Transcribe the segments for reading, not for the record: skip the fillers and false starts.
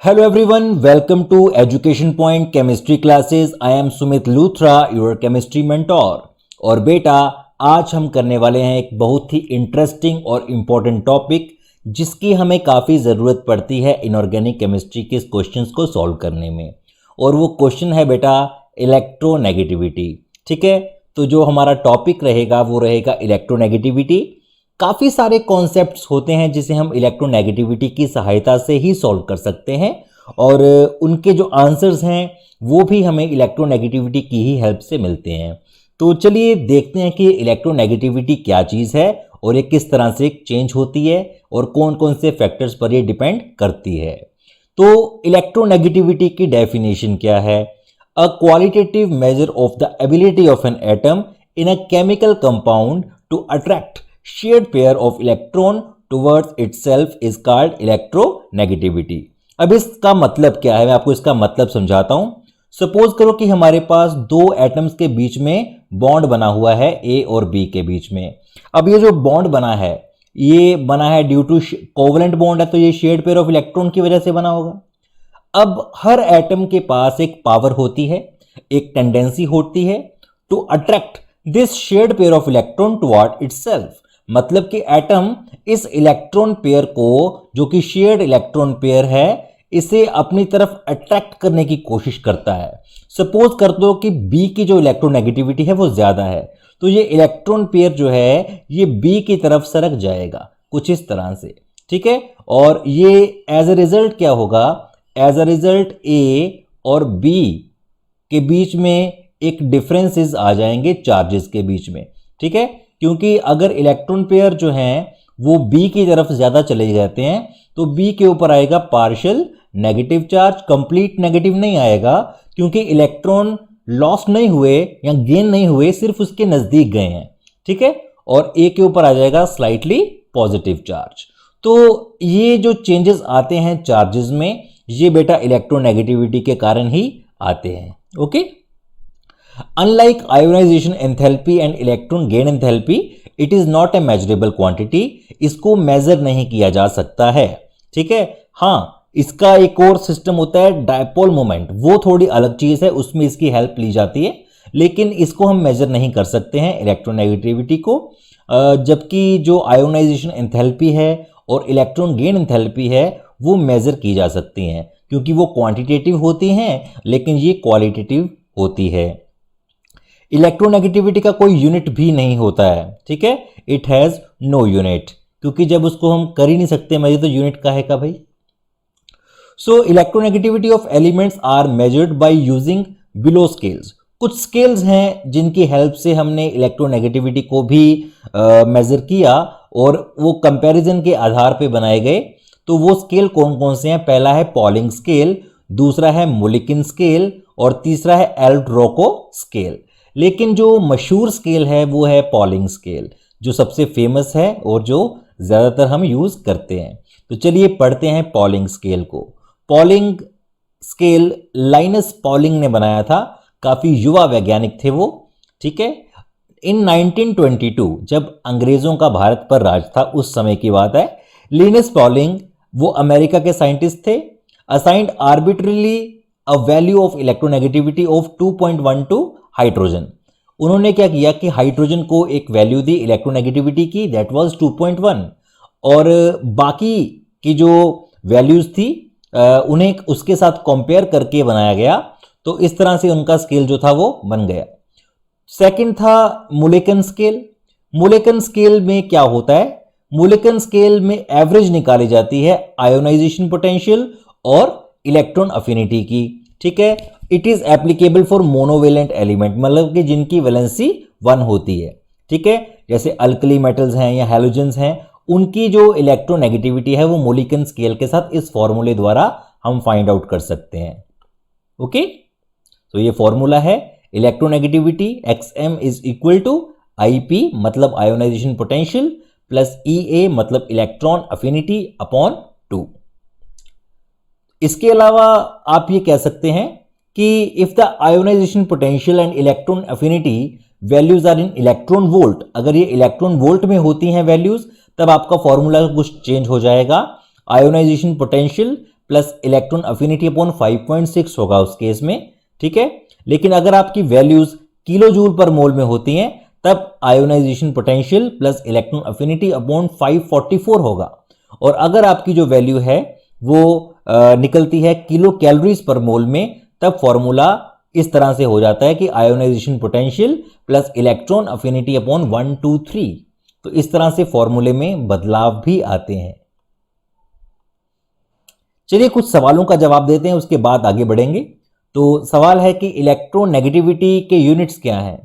Hello everyone, welcome to Education Point Chemistry Classes. I am Sumit Luthra, your chemistry mentor. और बेटा आज हम करने वाले हैं एक बहुत ही इंटरेस्टिंग और इम्पोर्टेंट टॉपिक जिसकी हमें काफ़ी ज़रूरत पड़ती है इनऑर्गेनिक केमिस्ट्री के क्वेश्चंस को सॉल्व करने में। और वो क्वेश्चन है बेटा इलेक्ट्रोनेगेटिविटी। ठीक है, तो जो हमारा टॉपिक रहेगा वो रहेगा इलेक्ट्रोनेगेटिविटी। काफ़ी सारे कॉन्सेप्ट्स होते हैं जिसे हम इलेक्ट्रोनेगेटिविटी की सहायता से ही सॉल्व कर सकते हैं और उनके जो आंसर्स हैं वो भी हमें इलेक्ट्रोनेगेटिविटी की ही हेल्प से मिलते हैं। तो चलिए देखते हैं कि इलेक्ट्रोनेगेटिविटी क्या चीज़ है और ये किस तरह से चेंज होती है और कौन कौन से फैक्टर्स पर ये डिपेंड करती है। तो इलेक्ट्रोनेगेटिविटी की डेफिनेशन क्या है? A qualitative measure of the ability of an atom in a chemical compound to attract shared pair of electron towards itself is called electronegativity। अब इसका मतलब क्या है, मैं आपको इसका मतलब समझाता हूं। सपोज करो कि हमारे पास दो एटम्स के बीच में बॉन्ड बना हुआ है ए और बी के बीच में। अब ये जो बॉन्ड बना है ये बना है ड्यू टू कोवलेंट बॉन्ड है, तो ये शेयर्ड पेयर ऑफ इलेक्ट्रॉन की वजह से बना होगा। अब हर एटम के पास एक पावर होती है, एक टेंडेंसी होती है to attract this shared pair of electron toward itself. मतलब कि एटम इस इलेक्ट्रॉन पेयर को, जो कि शेयर्ड इलेक्ट्रॉन पेयर है, इसे अपनी तरफ अट्रैक्ट करने की कोशिश करता है। सपोज कर दो कि बी की जो इलेक्ट्रोनेगेटिविटी है वो ज्यादा है, तो ये इलेक्ट्रॉन पेयर जो है ये बी की तरफ सरक जाएगा कुछ इस तरह से। ठीक है, और ये एज अ रिजल्ट क्या होगा? एज अ रिजल्ट ए और बी के बीच में एक डिफरेंसेस आ जाएंगे चार्जेस के बीच में। ठीक है, क्योंकि अगर इलेक्ट्रॉन पेयर जो हैं वो बी की तरफ ज्यादा चले जाते हैं तो बी के ऊपर आएगा partial negative charge, complete negative नहीं आएगा क्योंकि इलेक्ट्रॉन लॉस्ट नहीं हुए या गेन नहीं हुए, सिर्फ उसके नजदीक गए हैं। ठीक है, और ए के ऊपर आ जाएगा स्लाइटली पॉजिटिव चार्ज। तो ये जो चेंजेस आते हैं चार्जेस में, ये बेटा इलेक्ट्रोनेगेटिविटी के कारण ही आते हैं। Okay, Unlike ionization enthalpy and electron gain enthalpy, it is not a measurable quantity। इसको मेजर नहीं किया जा सकता है। ठीक है, हाँ, इसका एक और सिस्टम होता है डायपोल मोमेंट, वो थोड़ी अलग चीज है, उसमें इसकी हेल्प ली जाती है, लेकिन इसको हम मेजर नहीं कर सकते हैं इलेक्ट्रोनेगेटिविटी को। जबकि जो आयोनाइजेशन एंथैल्पी है और इलेक्ट्रॉन गेन एंथैल्पी है वो मेजर की जा सकती हैं क्योंकि वो क्वांटिटेटिव होती हैं, लेकिन ये क्वालिटेटिव होती है। इलेक्ट्रोनेगेटिविटी का कोई यूनिट भी नहीं होता है। ठीक है, इट हैज नो यूनिट, क्योंकि जब उसको हम कर ही नहीं सकते मेजर तो यूनिट का है का भाई। So electronegativity of elements are measured by using below scales. कुछ स्केल्स हैं जिनकी हेल्प से हमने इलेक्ट्रोनेगेटिविटी को भी मेजर किया और वो कंपैरिजन के आधार पे बनाए गए। तो वो स्केल कौन कौन से हैं? पहला है पॉलिंग स्केल, दूसरा है मोलिकिन स्केल और तीसरा है एल्ड्रोको स्केल। लेकिन जो मशहूर स्केल है वो है पॉलिंग स्केल, जो सबसे फेमस है और जो ज़्यादातर हम यूज़ करते हैं। तो चलिए पढ़ते हैं पॉलिंग स्केल को। पॉलिंग स्केल लाइनस पॉलिंग ने बनाया था, काफ़ी युवा वैज्ञानिक थे वो। ठीक है, इन 1922 जब अंग्रेज़ों का भारत पर राज था उस समय की बात है। लिनस पॉलिंग वो अमेरिका के साइंटिस्ट थे। Assigned arbitrarily a value of electronegativity of 2.12 hydrogen. उन्होंने क्या किया कि हाइड्रोजन को एक वैल्यू दी इलेक्ट्रोनेगेटिविटी की, दैट वाज 2.1, और बाकी की जो वैल्यूज थी उन्हें उसके साथ कंपेयर करके बनाया गया। तो इस तरह से उनका स्केल जो था वो बन गया। सेकंड था मोलिकन स्केल। मोलिकन स्केल में क्या होता है? मोलिकन स्केल में एवरेज निकाली जाती है आयोनाइजेशन पोटेंशियल और इलेक्ट्रॉन अफिनिटी की। ठीक है, it is applicable for monovalent element, मतलब कि जिनकी वैलेंसी 1 होती है। ठीक है, जैसे अल्कली मेटल्स हैं या हैलोजेंस हैं, उनकी जो इलेक्ट्रोनेगेटिविटी है वो मोलिकन स्केल के साथ इस फॉर्मूले द्वारा हम फाइंड आउट कर सकते हैं। ओके, तो ये फॉर्मूला है electronegativity XM is equal to IP मतलब आयोनाइजेशन पोटेंशियल प्लस EA मतलब इलेक्ट्रॉन अफिनिटी अपॉन 2। इसके अलावा आप ये कह सकते हैं कि if the ionisation potential and electron affinity values are in electron volt, अगर ये इलेक्ट्रॉन वोल्ट में होती हैं वैल्यूज, तब आपका फॉर्मूला कुछ चेंज हो जाएगा। Ionisation potential plus electron affinity upon 5.6 होगा उस केस में, ठीक है। लेकिन अगर आपकी वैल्यूज किलो जूल पर मोल में होती हैं तब ionisation potential plus electron affinity upon 544 होगा। और अगर आपकी जो वैल्यू है वो निकलती है किलो कैलोरीज पर मोल में, तब फॉर्मूला इस तरह से हो जाता है कि ionisation potential plus electron affinity upon 123। तो इस तरह से फॉर्मूले में बदलाव भी आते हैं। चलिए कुछ सवालों का जवाब देते हैं, उसके बाद आगे बढ़ेंगे। तो सवाल है कि इलेक्ट्रोनेगेटिविटी के यूनिट्स क्या हैं।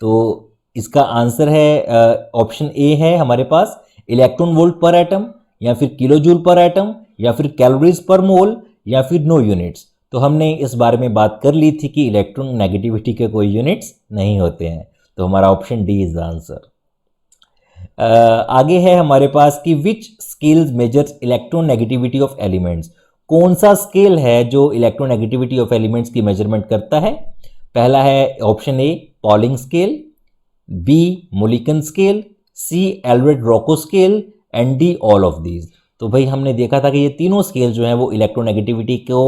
तो इसका आंसर है ऑप्शन ए है हमारे पास इलेक्ट्रॉन वोल्ट पर एटम, या फिर किलो जूल पर एटम, या फिर कैलोरीज पर मोल, या फिर नो यूनिट्स। तो हमने इस बारे में बात कर ली थी कि इलेक्ट्रॉन नेगेटिविटी के कोई यूनिट्स नहीं होते हैं। तो हमारा option D is the answer. आगे है हमारे पास कि which scales measures electronegativity of elements. कौन सा स्केल है जो इलेक्ट्रोनेगेटिविटी ऑफ एलिमेंट्स की मेजरमेंट करता है। पहला है option A Pauling scale, B Mulliken scale, C Albert Rochow scale, and D all of these. तो भाई हमने देखा था कि ये तीनों स्केल जो हैं वो इलेक्ट्रोनेगेटिविटी को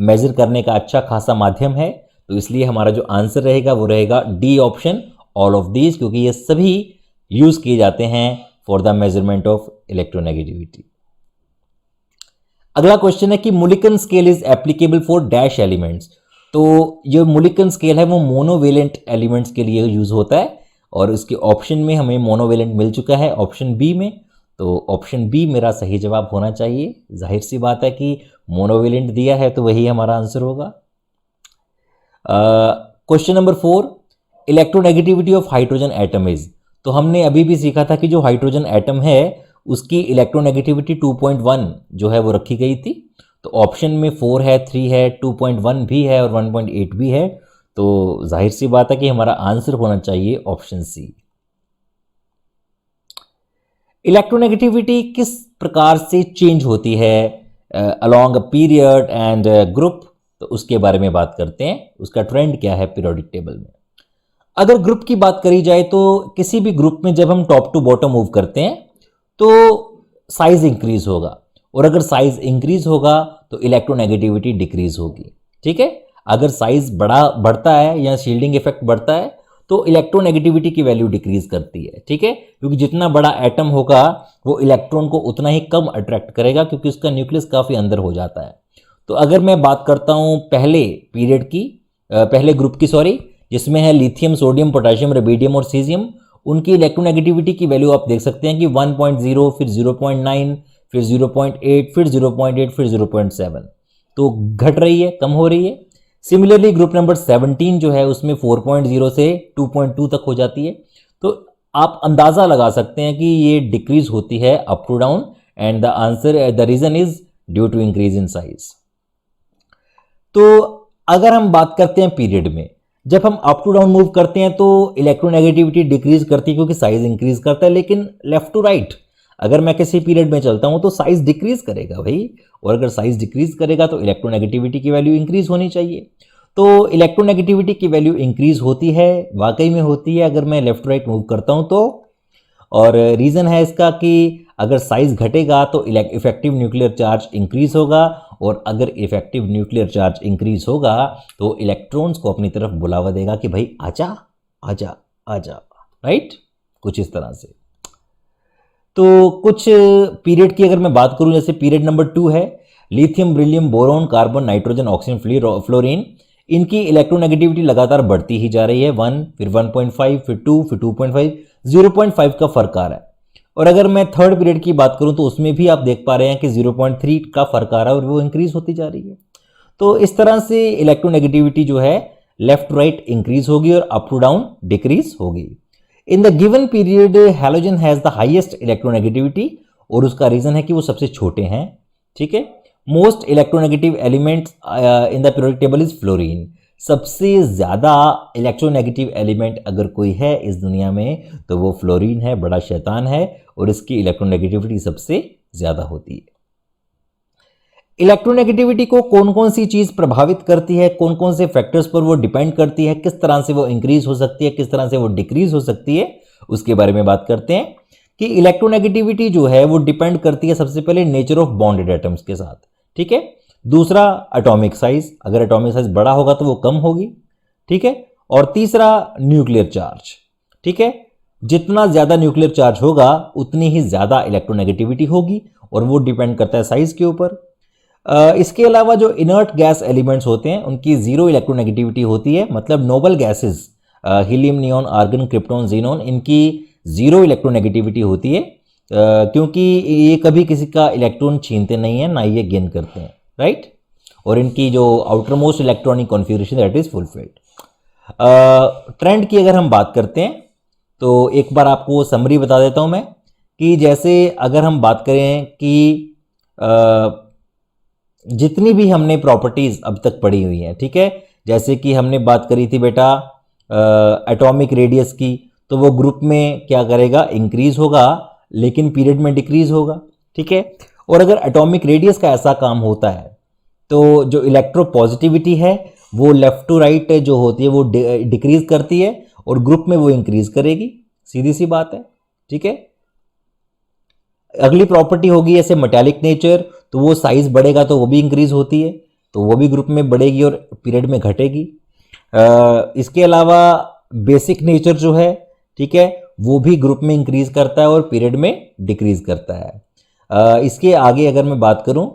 मेजर करने का अच्छा खासा माध्यम है। तो इसलिए हमारा जो आंसर रहेगा वो रहेगा D option all of these, क्योंकि ये सभी यूज किए जाते हैं for the measurement of electronegativity. अगला क्वेश्चन है कि Mulliken scale is applicable for dash elements. तो ये मुलिकन स्केल है वो मोनोवेलेंट एलिमेंट्स के लिए यूज होता है, और इसके ऑप्शन में हमें मोनोवेलेंट मिल चुका है ऑप्शन बी में। तो ऑप्शन बी मेरा सही जवाब होना चाहिए। जाहिर सी बात है कि मोनोवेलेंट दिया है तो वही हमारा आंसर होगा। Question number 4, electronegativity of hydrogen atom is. तो हमने अभी भी सीखा था कि जो हाइड्रोजन एटम है उसकी इलेक्ट्रोनेगेटिविटी 2.1 जो है वो रखी गई थी। तो ऑप्शन में 4 है, 3 है, 2.1 भी है और 1.8 भी है। तो जाहिर सी बात है कि हमारा आंसर होना चाहिए ऑप्शन सी। इलेक्ट्रोनेगेटिविटी किस प्रकार से चेंज होती है along a period and group. तो उसके बारे में बात करते हैं, उसका ट्रेंड क्या है पीरियोडिक टेबल में। अगर ग्रुप की बात करी जाए तो किसी भी ग्रुप में जब हम टॉप टू बॉटम मूव करते हैं तो साइज इंक्रीज होगा, और अगर साइज इंक्रीज होगा तो इलेक्ट्रोनेगेटिविटी डिक्रीज होगी, ठीक है। अगर साइज बढ़ता है या शील्डिंग इफेक्ट बढ़ता है तो इलेक्ट्रोनेगेटिविटी की वैल्यू डिक्रीज करती है, ठीक है, क्योंकि जितना बड़ा एटम होगा वो इलेक्ट्रॉन को उतना ही कम अट्रैक्ट करेगा, क्योंकि उसका न्यूक्लियस काफी अंदर हो जाता है। तो अगर मैं बात करता हूं पहले पीरियड की, पहले ग्रुप की सॉरी, जिसमें है लिथियम, सोडियम, पोटेशियम, रुबिडियम और सीजियम, उनकी इलेक्ट्रोनेगेटिविटी की वैल्यू आप देख सकते हैं कि 1.0, फिर 0.9, फिर 0.8, फिर 0.8, फिर 0.7। तो घट रही है, कम हो रही है। सिमिलरली ग्रुप नंबर 17 जो है उसमें 4.0 से 2.2 तक हो जाती है। तो आप अंदाजा लगा सकते हैं कि ये डिक्रीज होती है up to down, and the answer the reason is due to increase in size. तो अगर हम बात करते हैं पीरियड में, जब हम अप टू डाउन मूव करते हैं तो इलेक्ट्रोनेगेटिविटी डिक्रीज करती है क्योंकि साइज इंक्रीज करता है, लेकिन लेफ्ट टू राइट अगर मैं किसी पीरियड में चलता हूं तो साइज डिक्रीज करेगा भाई, और अगर साइज डिक्रीज करेगा तो इलेक्ट्रोनेगेटिविटी की वैल्यू इंक्रीज होनी चाहिए। तो इलेक्ट्रोनेगेटिविटी की वैल्यू इंक्रीज होती है, वाकई में होती है अगर मैं लेफ्ट राइट मूव करता हूं तो। और रीजन है इसका कि अगर साइज घटेगा तो इफेक्टिव न्यूक्लियर चार्ज इंक्रीज होगा, और अगर इफेक्टिव न्यूक्लियर चार्ज इंक्रीज होगा तो इलेक्ट्रॉन्स को अपनी तरफ बुलावा देगा कि भाई आजा आजा आजा, राइट, कुछ इस तरह से। तो कुछ पीरियड की अगर मैं बात करूं, जैसे पीरियड नंबर 2 है lithium, beryllium, boron, carbon, nitrogen, oxygen, fluorine, इनकी इलेक्ट्रोनेगेटिविटी लगातार बढ़ती ही जा रही है। 1, फिर 1.5, फिर 2, फिर 2.5, 0.5 का फर्क आ रहा है। और अगर मैं थर्ड पीरियड की बात करूं तो उसमें भी आप देख पा रहे हैं कि 0.3 का फर्क आ रहा है और वो इंक्रीज होती जा रही है। तो इस तरह से इलेक्ट्रोनेगेटिविटी जो है लेफ्ट राइट इंक्रीज होगी और अप टू डाउन डिक्रीज होगी। In the given period halogen has the highest electronegativity, और उसका रीजन है कि वो सबसे छोटे हैं, ठीक है। Most electronegative elements in the periodic table is fluorine. सबसे ज्यादा इलेक्ट्रोनेगेटिव एलिमेंट अगर कोई है इस दुनिया में तो वो फ्लोरीन है, बड़ा शैतान है, और इसकी इलेक्ट्रोनेगेटिविटी सबसे ज्यादा होती है। इलेक्ट्रोनेगेटिविटी को कौन कौन सी चीज प्रभावित करती है, कौन कौन से फैक्टर्स पर वो डिपेंड करती है, किस तरह से वो इंक्रीज हो सकती है, किस तरह से वो डिक्रीज हो सकती है, उसके बारे में बात करते हैं। कि इलेक्ट्रोनेगेटिविटी जो है वो डिपेंड करती है सबसे पहले नेचर ऑफ बॉन्डेड एटम्स के साथ, ठीक है। दूसरा एटॉमिक साइज, अगर एटॉमिक साइज बड़ा होगा तो वो कम होगी, ठीक है। और तीसरा न्यूक्लियर चार्ज, ठीक है। जितना ज़्यादा न्यूक्लियर चार्ज होगा उतनी ही ज़्यादा इलेक्ट्रोनेगेटिविटी होगी और वो डिपेंड करता है साइज के ऊपर। इसके अलावा जो इनर्ट गैस एलिमेंट्स होते हैं उनकी ज़ीरो इलेक्ट्रोनेगेटिविटी होती है, मतलब noble gases helium, neon, argon, krypton, xenon, इनकी ज़ीरो इलेक्ट्रोनेगेटिविटी होती है क्योंकि ये कभी किसी का इलेक्ट्रॉन छीनते नहीं हैं, ना ये गेन करते हैं, राइट। और इनकी जो outer most electronic configuration that is fulfilled. Trend की अगर हम बात करते हैं तो एक बार आपको समरी बता देता हूं मैं कि जैसे अगर हम बात करें कि जितनी भी हमने प्रॉपर्टीज़ अब तक पढ़ी हुई हैं, ठीक है, जैसे कि हमने बात करी थी बेटा एटॉमिक रेडियस की, तो वो ग्रुप में क्या करेगा, इंक्रीज होगा, लेकिन पीरियड में डिक्रीज होगा, ठीक है। और अगर एटॉमिक रेडियस का ऐसा काम होता है तो जो इलेक्ट्रोपॉजिटिविटी है वो लेफ्ट टू राइट जो होती है वो डिक्रीज करती है और ग्रुप में वो इंक्रीज करेगी, सीधी सी बात है, ठीक है। अगली प्रॉपर्टी होगी ऐसे मेटालिक नेचर, तो वो साइज बढ़ेगा तो वो भी इंक्रीज होती है, तो वो भी ग्रुप में बढ़ेगी और पीरियड में घटेगी। इसके अलावा बेसिक नेचर जो है, ठीक है, वो भी ग्रुप में इंक्रीज करता है और पीरियड में डिक्रीज करता है। इसके आगे अगर मैं बात करूं,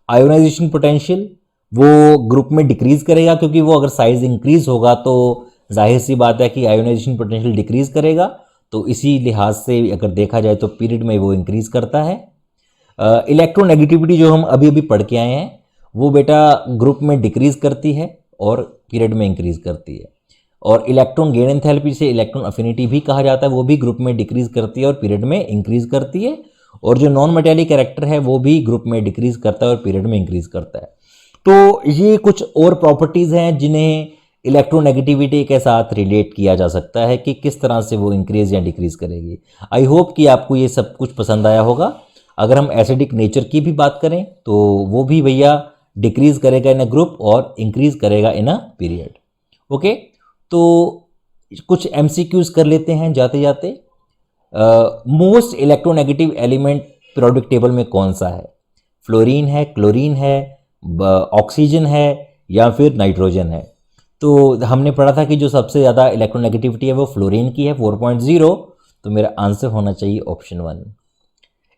आयोनाइजेशन पोटेंशियल वो ग्रुप में डिक्रीज करेगा, क्योंकि वो अगर साइज इंक्रीज होगा तो जाहिर सी बात है कि आयोनाइजेशन पोटेंशियल डिक्रीज करेगा, तो इसी लिहाज से अगर देखा जाए तो पीरियड में वो इंक्रीज करता है। इलेक्ट्रोनेगेटिविटी जो हम अभी अभी पढ़ के आए हैं वो बेटा ग्रुप में डिक्रीज करती है और पीरियड में इंक्रीज करती है। और इलेक्ट्रॉन गेन एंथैल्पी से इलेक्ट्रॉन अफिनिटी भी कहा जाता है, वो भी ग्रुप में डिक्रीज करती है और पीरियड में इंक्रीज करती है। और जो नॉन मेटेलिक कैरेक्टर है वो भी ग्रुप में डिक्रीज करता है और पीरियड में इंक्रीज करता है। तो ये कुछ और प्रॉपर्टीज़ हैं जिन्हें इलेक्ट्रोनेगेटिविटी के साथ रिलेट किया जा सकता है कि किस तरह से वो इंक्रीज या डिक्रीज करेगी। आई होप कि आपको ये सब कुछ पसंद आया होगा। अगर हम एसिडिक नेचर की भी बात करें तो वो भी भैया डिक्रीज करेगा इन अ ग्रुप और इंक्रीज करेगा इन अ पीरियड। ओके, तो कुछ एमसीक्यूज कर लेते हैं जाते जाते। Most electronegative element periodic table में कौन सा है? फ्लोरीन है, क्लोरीन है, ऑक्सीजन है या फिर नाइट्रोजन है? तो हमने पढ़ा था कि जो सबसे ज़्यादा इलेक्ट्रोनेगेटिविटी है वो फ्लोरीन की है 4.0, तो मेरा आंसर होना चाहिए ऑप्शन 1।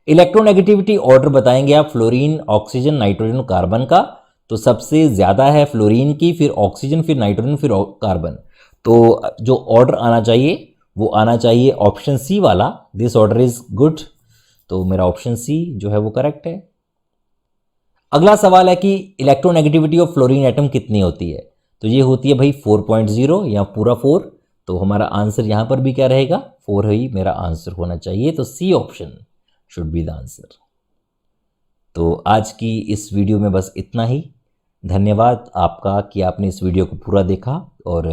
इलेक्ट्रोनेगेटिविटी ऑर्डर बताएंगे आप फ्लोरीन, ऑक्सीजन, नाइट्रोजन, कार्बन का, तो सबसे ज़्यादा है फ्लोरीन की, फिर ऑक्सीजन, फिर नाइट्रोजन, फिर कार्बन। तो जो ऑर्डर आना चाहिए वो आना चाहिए ऑप्शन सी वाला, दिस ऑर्डर इज गुड। तो मेरा ऑप्शन सी जो है वो करेक्ट है। अगला सवाल है कि इलेक्ट्रोनेगेटिविटी ऑफ फ्लोरीन एटम कितनी होती है? तो ये होती है भाई 4.0 या पूरा 4। तो हमारा आंसर यहाँ पर भी क्या रहेगा? 4 ही मेरा आंसर होना चाहिए। तो C option should be the answer. तो आज की इस वीडियो में बस इतना ही। धन्यवाद आपका कि आपने इस वीडियो को पूरा देखा और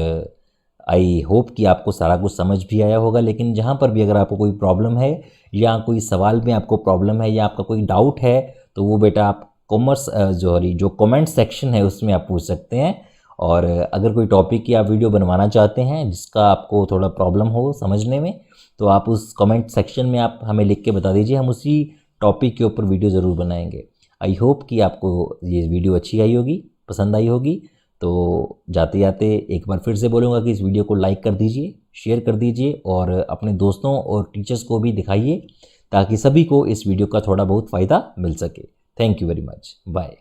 आई होप कि आपको सारा कुछ समझ भी आया होगा। लेकिन जहाँ पर भी अगर आपको कोई प्रॉब्लम है या कोई सवाल में आपको प्रॉब्लम है या आपका कोई डाउट है तो वो बेटा आप जो कमेंट सेक्शन है उसमें आप पूछ सकते हैं। और अगर कोई टॉपिक की आप वीडियो बनवाना चाहते हैं जिसका आपको थोड़ा प्रॉब्लम हो समझने में, तो आप उस कमेंट सेक्शन में आप हमें लिख के बता दीजिए, हम उसी टॉपिक के ऊपर वीडियो ज़रूर बनाएंगे। आई होप कि आपको ये वीडियो अच्छी आई होगी, पसंद आई होगी। तो जाते जाते एक बार फिर से बोलूँगा कि इस वीडियो को लाइक कर दीजिए, शेयर कर दीजिए और अपने दोस्तों और टीचर्स को भी दिखाइए ताकि सभी को इस वीडियो का थोड़ा बहुत फ़ायदा मिल सके। Thank you very much, bye.